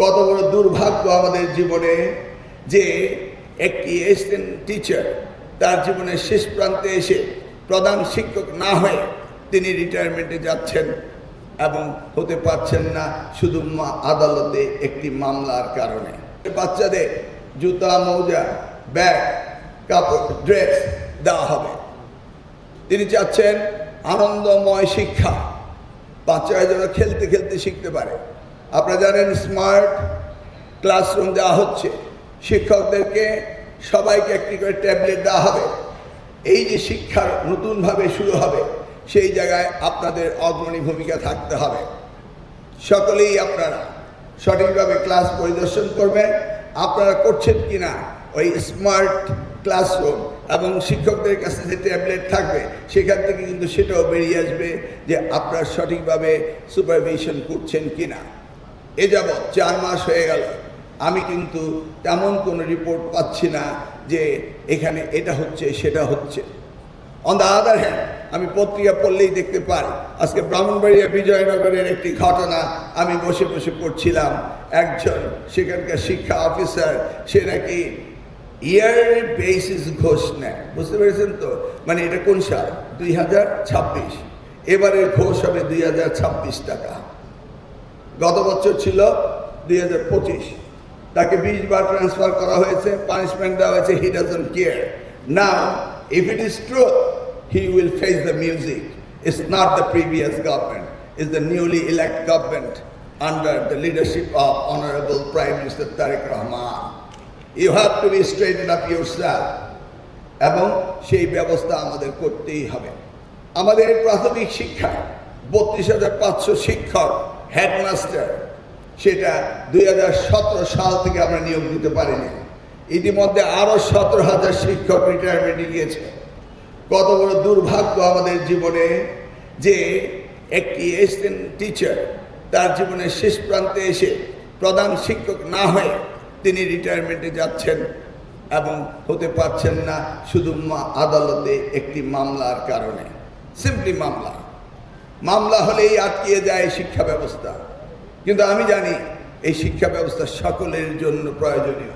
কত বড় দুর্ভাগ্য আমাদের জীবনে যে একটি অ্যাসিস্ট্যান্ট টিচার তার জীবনের শেষ প্রান্তে এসে প্রধান শিক্ষক না হয়ে তিনি রিটায়ারমেন্টে যাচ্ছেন এবং হতে পারছেন না শুধু আদালতে একটি মামলার কারণে। বাচ্চাদের জুতা, মোজা, ব্যাগ, কাপড়, ড্রেস দেওয়া হবে। তিনি চাচ্ছেন আনন্দময় শিক্ষা, বাচ্চারা যেন খেলতে খেলতে শিখতে পারে। আপনারা জানেন স্মার্ট ক্লাসরুম দেওয়া হচ্ছে, শিক্ষকদেরকে সবাইকে একটি করে ট্যাবলেট দেওয়া হবে। এই যে শিক্ষার নতুনভাবে শুরু হবে, সেই জায়গায় আপনাদের অগ্রণী ভূমিকা থাকতে হবে। সকলেই আপনারা সঠিকভাবে ক্লাস পরিদর্শন করবেন। আপনারা করছেন কিনা ওই স্মার্ট ক্লাসরুম এবং শিক্ষকদের কাছে যে ট্যাবলেট থাকবে সেখান থেকে কিন্তু সেটাও বেরিয়ে আসবে যে আপনারা সঠিকভাবে সুপারভিশন করছেন কিনা। এ যাবৎ 4 মাস হয়ে গেল, আমি কিন্তু তেমন কোনো রিপোর্ট পাচ্ছি না যে এখানে এটা হচ্ছে সেটা হচ্ছে। অন দ্য আদার হ্যান্ড, আমি পত্রিকা পড়লেই দেখতে পাই, আজকে ব্রাহ্মণবাড়িয়া বিজয়নগরের একটি ঘটনা আমি বসে বসে পড়ছিলাম। একজন সেখানকার শিক্ষা অফিসার, সে নাকি ইয়ারলি বেসিস ঘোষ নেয়। বুঝতে পেরেছেন তো? মানে এটা কোন সাল? 2026। এবারের ঘোষ হবে 2026 টাকা। গত বছর ছিল 2025। তাকে 20 বার ট্রান্সফার করা হয়েছে, পানিশমেন্ট দেওয়া হয়েছে। He doesn't care. Now if it is true, he will face the music. It's not the previous government, it's the newly elected government under the leadership of Honorable Prime Minister Tariq Rahman. You have to be straightened up yourself. এবং সেই ব্যবস্থা আমাদের করতেই হবে। আমাদের প্রাথমিক শিক্ষায় 32,500 শিক্ষক, হেডমাস্টার, সেটা 2017 সাল থেকে আমরা নিয়োগ দিতে পারিনি। ইতিমধ্যে আরও 17,000 শিক্ষক রিটায়ারমেন্টে গিয়েছে। কত বড় দুর্ভাগ্য আমাদের জীবনে যে একটি অ্যাসিস্ট্যান্ট টিচার তার জীবনের শেষ প্রান্তে এসে প্রধান শিক্ষক না হয়ে তিনি রিটায়ারমেন্টে যাচ্ছেন এবং হতে পারছেন না শুধু আদালতে একটি মামলার কারণে। সিম্পলি মামলা হলেই আটকিয়ে যায় শিক্ষা ব্যবস্থা। কিন্তু আমি জানি এই শিক্ষা ব্যবস্থা সকলের জন্য প্রয়োজনীয়।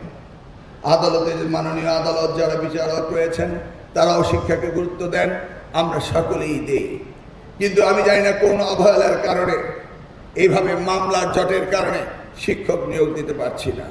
আদালতে যে মাননীয় আদালত যারা বিচারক রয়েছেন তারাও শিক্ষাকে গুরুত্ব দেন, আমরা সকলেই দেই। কিন্তু আমি জানি না কোন অবহেলার কারণে, এইভাবে মামলার জটের কারণে শিক্ষক নিয়োগ দিতে পারছি না।